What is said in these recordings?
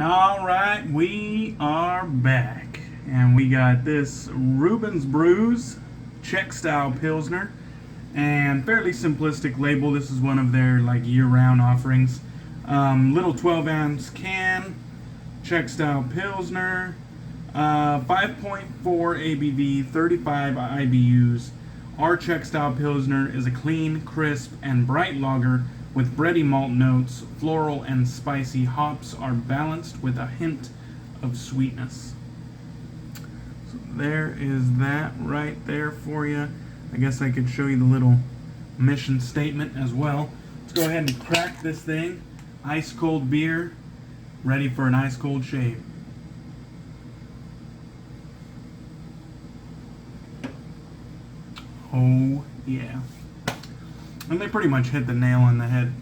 Alright, we are back. And we got this Reubens Brews Czech style Pilsner. And fairly simplistic label. This is one of their like year-round offerings. Little 12-ounce can, Czech style Pilsner, 5.4 ABV, 35 IBUs. Our Czech style Pilsner is a clean, crisp, and bright lager with bready malt notes. Floral and spicy hops are balanced with a hint of sweetness. So there is that right there for you. I guess I could show you the little mission statement as well. Let's go ahead and crack this thing. Ice cold beer, ready for an ice cold shave. Oh yeah. And they pretty much hit the nail on the head.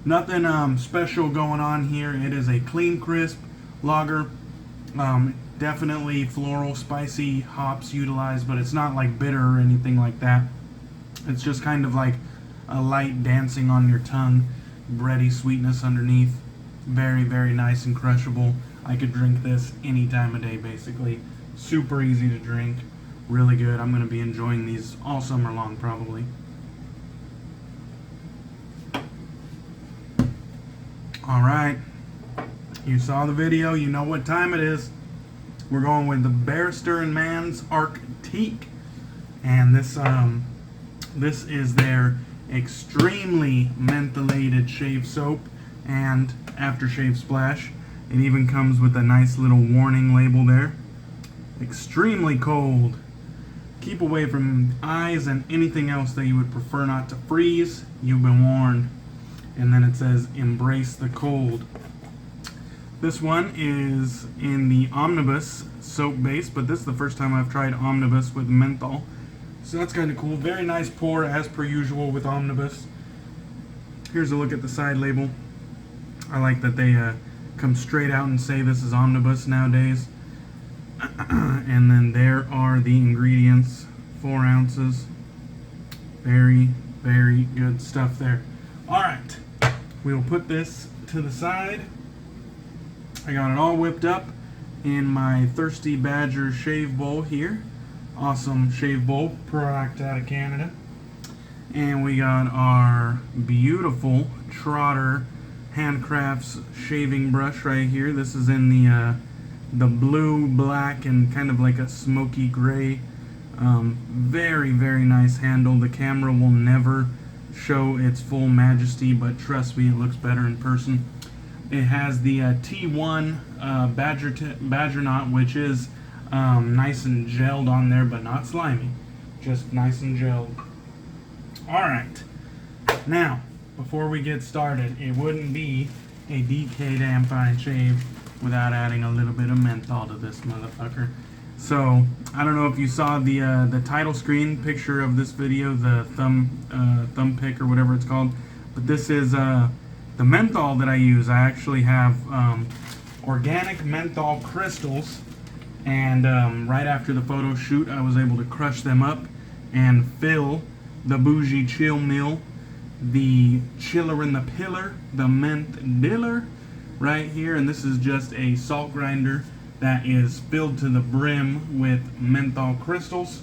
Nothing special going on here. It is a clean, crisp lager. Definitely floral, spicy hops utilized, but it's not like bitter or anything like that. It's just kind of like a light dancing on your tongue, bready sweetness underneath. Very, very nice and crushable. I could drink this any time of day, basically. Super easy to drink. Really good. I'm going to be enjoying these all summer long, probably. Alright, you saw the video, you know what time it is. We're going with the Barrister Mann Arctique, and this is their extremely mentholated shave soap and aftershave splash. It even comes with a nice little warning label there. Extremely cold. Keep away from eyes and anything else that you would prefer not to freeze. You've been warned. And then it says, embrace the cold. This one is in the Omnibus soap base, but this is the first time I've tried Omnibus with menthol. So that's kind of cool. Very nice pour, as per usual with Omnibus. Here's a look at the side label. I like that they come straight out and say this is Omnibus nowadays. And then there are the ingredients. 4 ounces. Very, very good stuff there. Alright, we'll put this to the side. I got it all whipped up in my Thirsty Badger shave bowl here. Awesome shave bowl, product out of Canada. And we got our beautiful Trotter Handcrafts shaving brush right here. This is in the blue, black, and kind of like a smoky gray. Very, very nice handle. The camera will never show its full majesty, but trust me, it looks better in person. It has the T1 Badger knot, which is nice and gelled on there, but not slimy. Just nice and gelled. Alright, now, before we get started, it wouldn't be a DK Damn Fine Shave without adding a little bit of menthol to this motherfucker. So, I don't know if you saw the title screen picture of this video, the thumb pick or whatever it's called, but this is the menthol that I use. I actually have organic menthol crystals, and right after the photo shoot I was able to crush them up and fill the Bougie Chill Mill, the Chiller in the Pillar, the Menth Diller right here, and this is just a salt grinder that is filled to the brim with menthol crystals.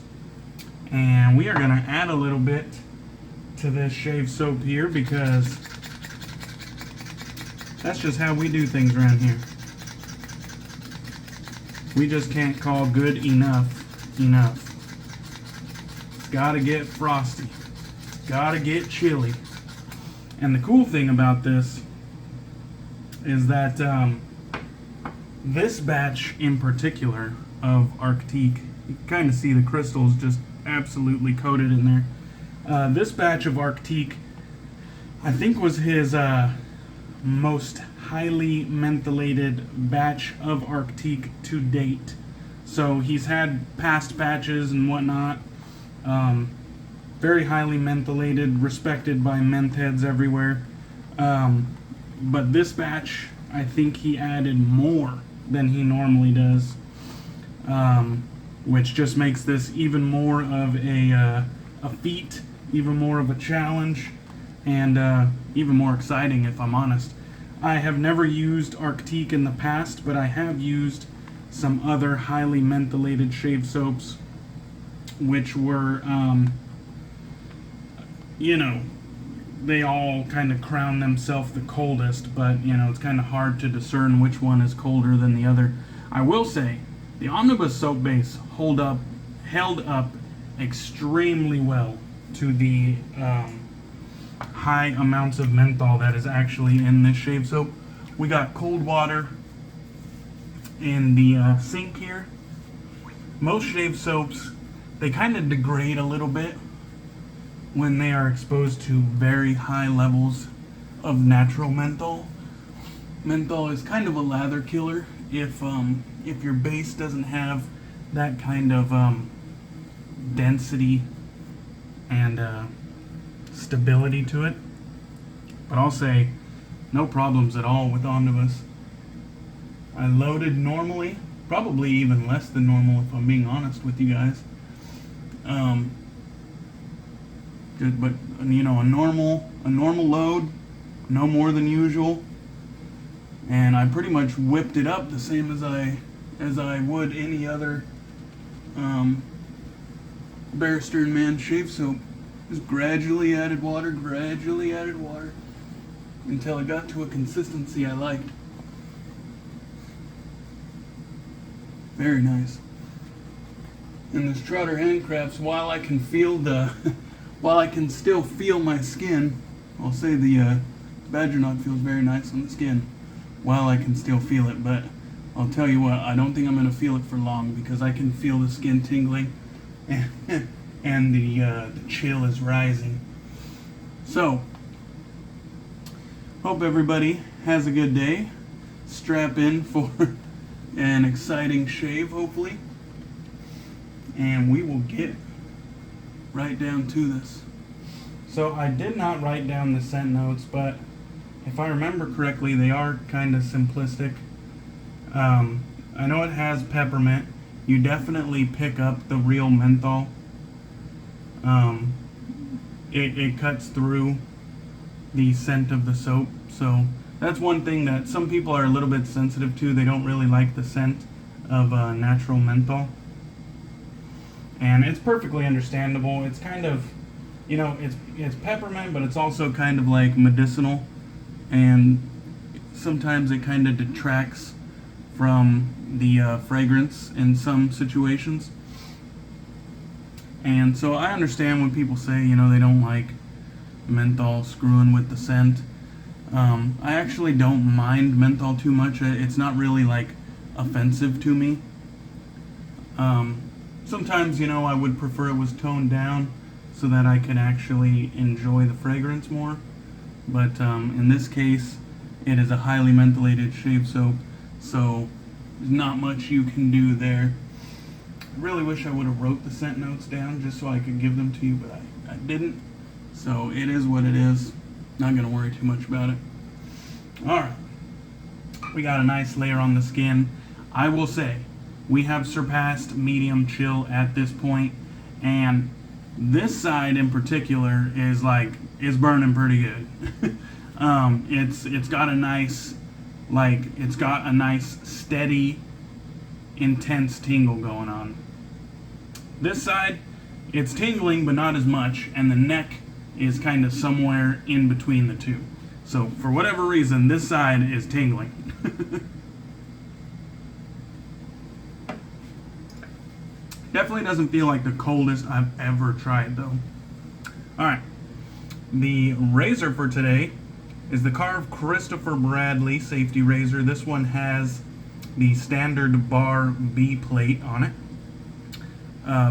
And we are going to add a little bit to this shave soap here because that's just how we do things around here. We just can't call good enough. It's gotta get frosty. It's gotta get chilly. And the cool thing about this is that this batch in particular of Arctique, you can kind of see the crystals just absolutely coated in there. This batch of Arctique, I think, was his most highly mentholated batch of Arctique to date. So he's had past batches and whatnot. Very highly mentholated, respected by menth heads everywhere. But this batch, I think he added more than he normally does, which just makes this even more of a feat, even more of a challenge, and even more exciting, if I'm honest. I have never used Arctique in the past, but I have used some other highly mentholated shave soaps, which were, you know, they all kind of crown themselves the coldest, but, you know, it's kind of hard to discern which one is colder than the other. I will say, the Omnibus soap base held up extremely well to the high amounts of menthol that is actually in this shave soap. We got cold water in the sink here. Most shave soaps, they kind of degrade a little bit when they are exposed to very high levels of natural menthol. Menthol is kind of a lather killer if your base doesn't have that kind of density and stability to it. But I'll say no problems at all with Omnibus. I loaded normally, probably even less than normal if I'm being honest with you guys. But you know, a normal load, no more than usual, and I pretty much whipped it up the same as I would any other Barrister Mann shave soap. Just gradually added water, until it got to a consistency I liked. Very nice. And this Trotter Handcrafts, while I can still feel my skin, I'll say the badger knot feels very nice on the skin while I can still feel it, but I'll tell you what, I don't think I'm going to feel it for long because I can feel the skin tingling and the chill is rising. So, hope everybody has a good day. Strap in for an exciting shave, hopefully. And we will get right down to this. So I did not write down the scent notes, but if I remember correctly, they are kind of simplistic. I know it has peppermint. You definitely pick up the real menthol. It cuts through the scent of the soap. So that's one thing that some people are a little bit sensitive to. They don't really like the scent of natural menthol. And it's perfectly understandable. It's kind of, you know, it's peppermint, but it's also kind of like medicinal. And sometimes it kind of detracts from the fragrance in some situations. And so I understand when people say, you know, they don't like menthol screwing with the scent. I actually don't mind menthol too much. It's not really like offensive to me. Sometimes, you know, I would prefer it was toned down so that I could actually enjoy the fragrance more. But in this case, it is a highly mentholated shave soap, so there's not much you can do there. I really wish I would have wrote the scent notes down just so I could give them to you, but I didn't. So it is what it is. Not going to worry too much about it. Alright. We got a nice layer on the skin. I will say, we have surpassed medium chill at this point, and this side in particular is burning pretty good. It's got a nice steady, intense tingle going on. This side, it's tingling but not as much, and the neck is kind of somewhere in between the two. So for whatever reason, this side is tingling. Definitely doesn't feel like the coldest I've ever tried though. Alright, the razor for today is the Karve Christopher Bradley safety razor. This one has the standard bar B plate on it.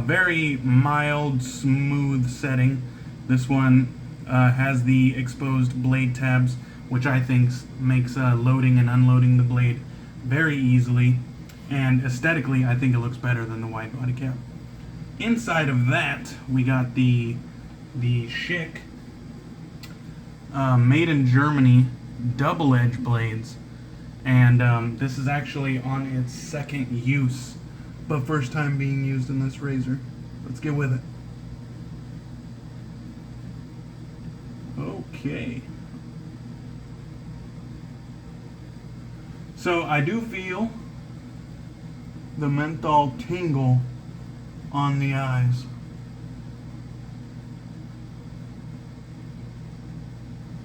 Very mild, smooth setting. This one has the exposed blade tabs, which I think makes loading and unloading the blade very easily. And aesthetically, I think it looks better than the wide body cap. Inside of that, we got the Schick made in Germany double edge blades. And this is actually on its second use, but first time being used in this razor. Let's get with it. Okay. So I do feel the menthol tingle on the eyes.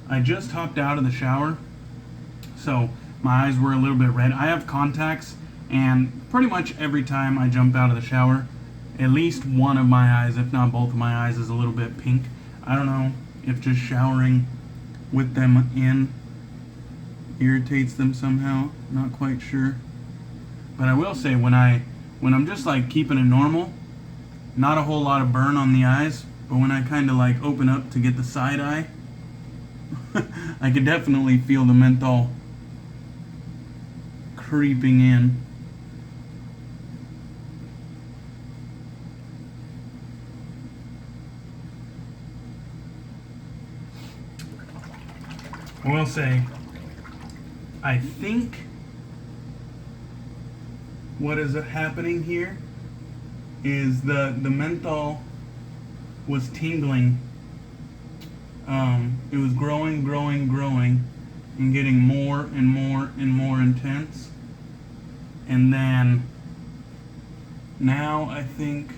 I just hopped out of the shower, so my eyes were a little bit red. I have contacts, and pretty much every time I jump out of the shower, at least one of my eyes, if not both of my eyes, is a little bit pink. I don't know if just showering with them in irritates them somehow. Not quite sure. But I will say, when I'm just like keeping it normal, not a whole lot of burn on the eyes, but when I kind of like open up to get the side eye, I could definitely feel the menthol creeping in. I will say, I think what is happening here is the menthol was tingling. It was growing, and getting more and more intense. And then now I think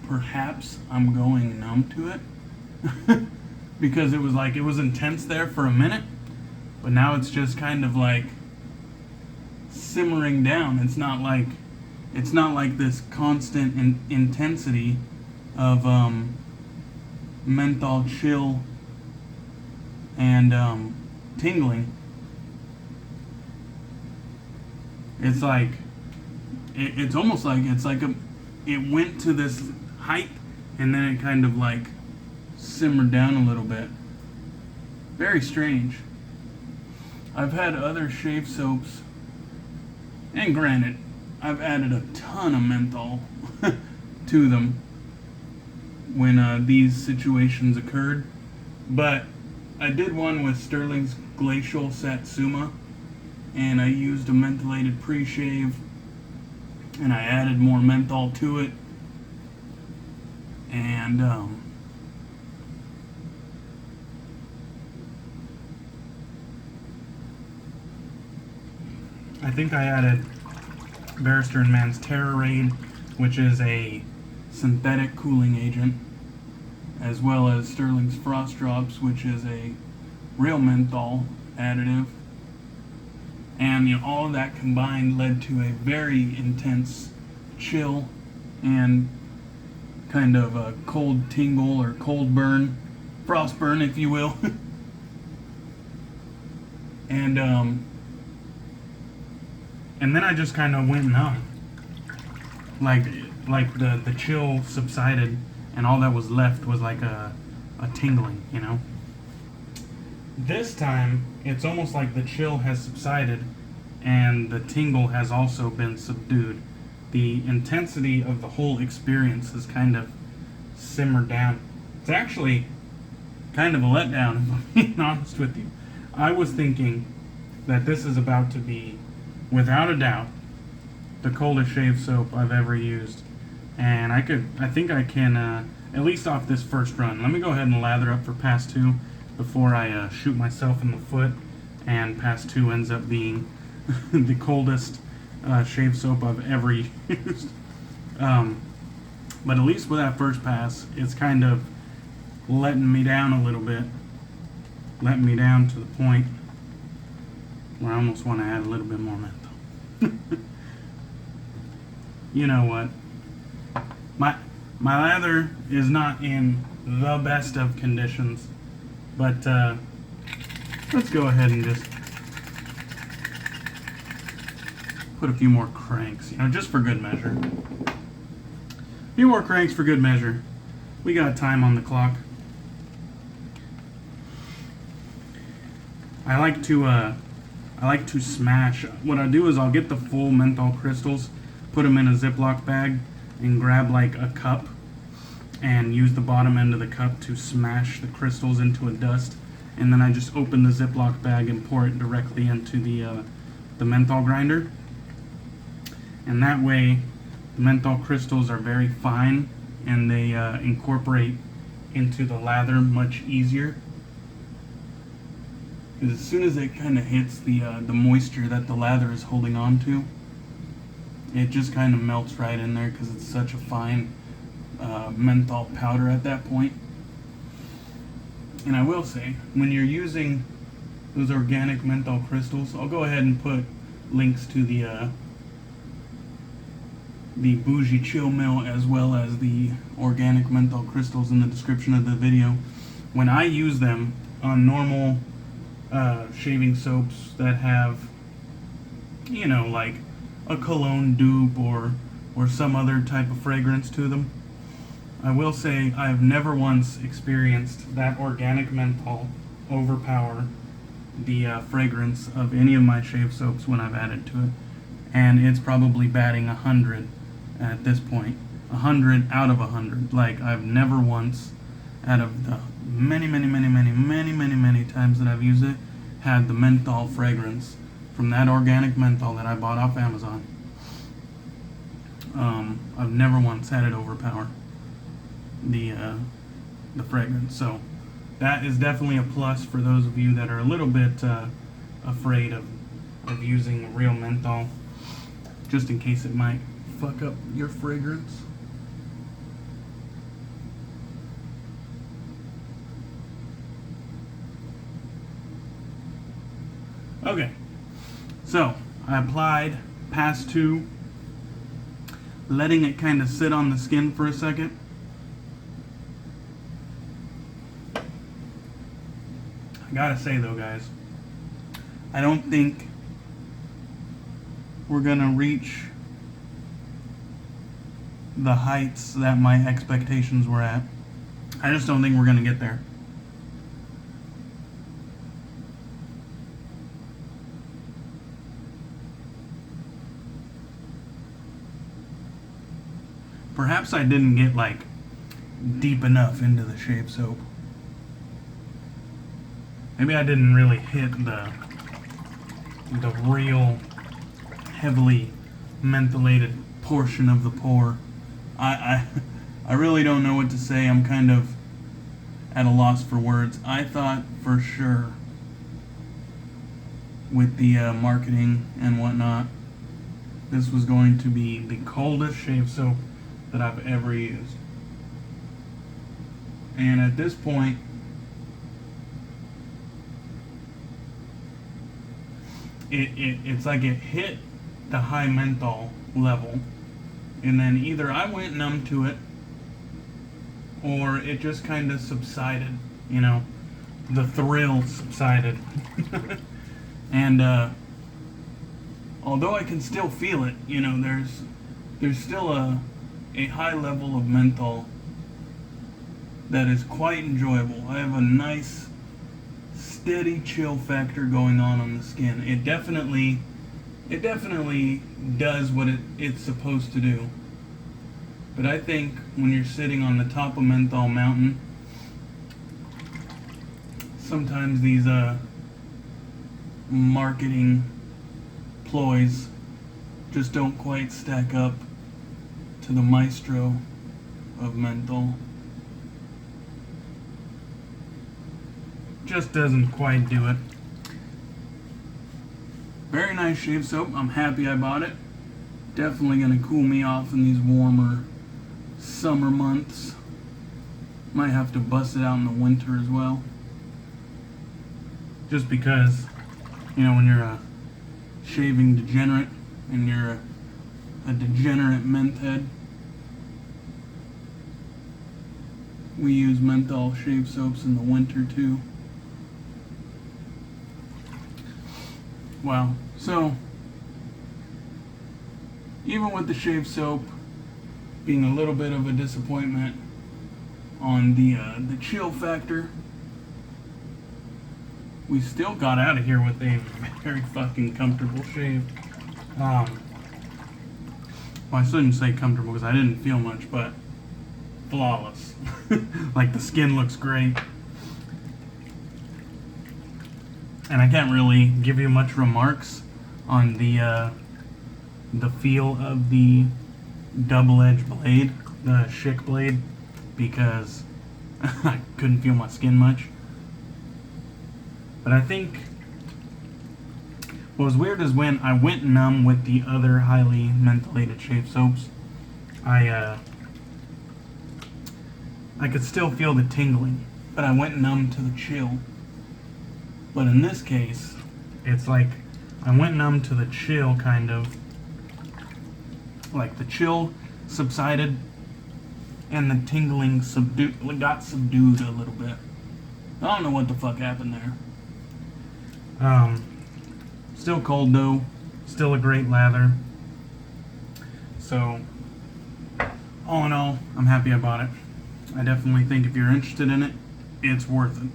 perhaps I'm going numb to it. Because it was intense there for a minute, but now it's just kind of like simmering down. It's not like this constant intensity of menthol chill and tingling. It's like it's almost like it went to this height and then it kind of like simmered down a little bit. Very strange. I've had other shave soaps, and granted, I've added a ton of menthol to them when these situations occurred, but I did one with Sterling's Glacial Satsuma, and I used a mentholated pre-shave, and I added more menthol to it, and I think I added Barrister Mann's Terrorade, which is a synthetic cooling agent, as well as Sterling's Frost Drops, which is a real menthol additive. And all of that combined led to a very intense chill and kind of a cold tingle or cold burn, frost burn, if you will. And then I just kind of went numb. Like the chill subsided, and all that was left was like a tingling, This time, it's almost like the chill has subsided, and the tingle has also been subdued. The intensity of the whole experience has kind of simmered down. It's actually kind of a letdown, if I'm being honest with you. I was thinking that this is about to be, without a doubt, the coldest shave soap I've ever used. And I think I can, at least off this first run. Let me go ahead and lather up for pass 2 before I shoot myself in the foot, and pass 2 ends up being the coldest shave soap I've ever used. But at least with that first pass, it's kind of letting me down a little bit. Letting me down to the point where I almost want to add a little bit more menthol. You know what? My lather is not in the best of conditions, but let's go ahead and just put a few more cranks, just for good measure. A few more cranks for good measure. We got time on the clock. I like to smash. What I do is I'll get the full menthol crystals, put them in a Ziploc bag, and grab like a cup and use the bottom end of the cup to smash the crystals into a dust, and then I just open the Ziploc bag and pour it directly into the menthol grinder. And that way the menthol crystals are very fine and they incorporate into the lather much easier. Because as soon as it kind of hits the moisture that the lather is holding on to, it just kind of melts right in there because it's such a fine menthol powder at that point. And I will say, when you're using those organic menthol crystals, I'll go ahead and put links to the bougie chill mill as well as the organic menthol crystals in the description of the video. When I use them on normal shaving soaps that have, you know, like a cologne dupe or some other type of fragrance to them, I will say I've never once experienced that organic menthol overpower the fragrance of any of my shave soaps when I've added to it. And it's probably batting 100 at this point. 100 out of 100. Like, I've never once, out of the many times that I've used it, had the menthol fragrance from that organic menthol that I bought off Amazon. I've never once had it overpower the fragrance. So that is definitely a plus for those of you that are a little bit afraid of using real menthol, just in case it might fuck up your fragrance. Okay, so I applied pass 2, letting it kind of sit on the skin for a second. I gotta say though, guys, I don't think we're gonna reach the heights that my expectations were at. I just don't think we're gonna get there. Perhaps I didn't get like deep enough into the shave soap. Maybe I didn't really hit the real heavily mentholated portion of the pour. I really don't know what to say. I'm kind of at a loss for words. I thought for sure with the marketing and whatnot, this was going to be the coldest shave soap that I've ever used. And at this point, it's like it hit the high menthol level, and then either I went numb to it or it just kind of subsided, you know, the thrill subsided. And although I can still feel it, you know, there's still a high level of menthol that is quite enjoyable. I have a nice steady chill factor going on the skin. It definitely does what it's supposed to do. But I think when you're sitting on the top of Menthol Mountain, sometimes these marketing ploys just don't quite stack up to the maestro of menthol. Just doesn't quite do it. Very nice shave soap. I'm happy I bought it. Definitely gonna cool me off in these warmer summer months. Might have to bust it out in the winter as well. Just because, you know, when you're a shaving degenerate and you're a degenerate menth head, we use menthol shave soaps in the winter too. Wow. So, even with the shave soap being a little bit of a disappointment on the chill factor, we still got out of here with a very fucking comfortable shave. Well, I shouldn't say comfortable because I didn't feel much, but flawless. Like, the skin looks great. And I can't really give you much remarks on the feel of the double-edged blade, the Schick blade, because I couldn't feel my skin much. But I think What was weird is when I went numb with the other highly mentholated shave soaps, I could still feel the tingling, but I went numb to the chill. But in this case, it's like I went numb to the chill, kind of. Like the chill subsided and the tingling got subdued a little bit. I don't know what the fuck happened there. Still cold though. Still a great lather. So, all in all, I'm happy I bought it. I definitely think if you're interested in it, it's worth it.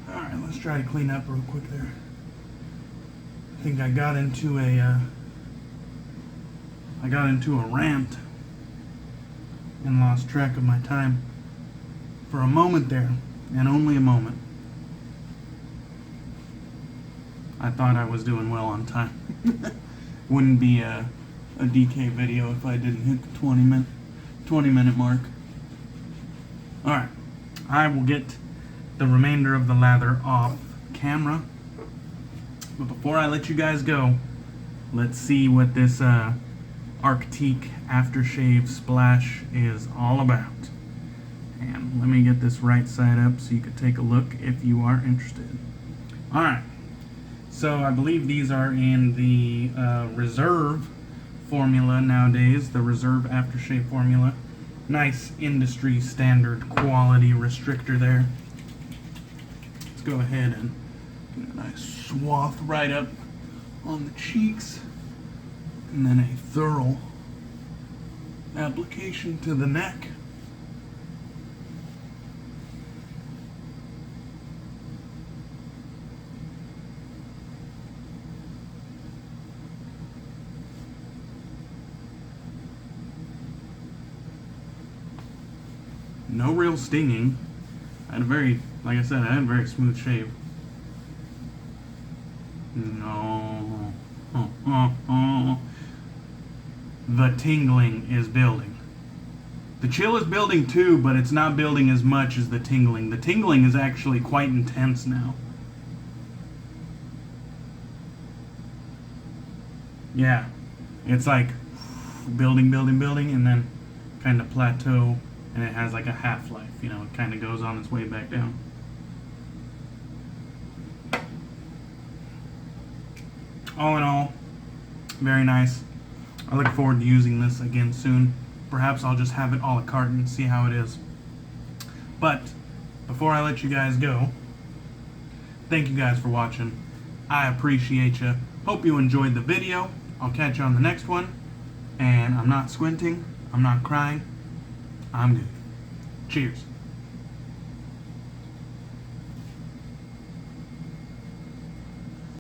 Alright, let's try to clean up real quick there. I think I got into a rant and lost track of my time for a moment there, and only a moment. I thought I was doing well on time. Wouldn't be a DK video if I didn't hit the 20 minute mark. Alright, I will get the remainder of the lather off camera. But before I let you guys go, let's see what this Arctique Aftershave Splash is all about. And let me get this right side up so you can take a look if you are interested. Alright, so I believe these are in the Reserve formula nowadays, the Reserve Aftershave formula. Nice industry standard quality restrictor there. Let's go ahead and get a nice swath right up on the cheeks, and then a thorough application to the neck. No real stinging. I had a very, like I said, I had a very smooth shave. No. The tingling is building. The chill is building too, but it's not building as much as the tingling. The tingling is actually quite intense now. Yeah. It's like building, and then kind of plateau, and it has like a half-life, you know, it kind of goes on its way back down. All in all, very nice. I look forward to using this again soon. Perhaps I'll just have it a la carte and see how it is. But before I let you guys go, thank you guys for watching. I appreciate you. Hope you enjoyed the video. I'll catch you on the next one. And I'm not squinting. I'm not crying. I'm good. Cheers.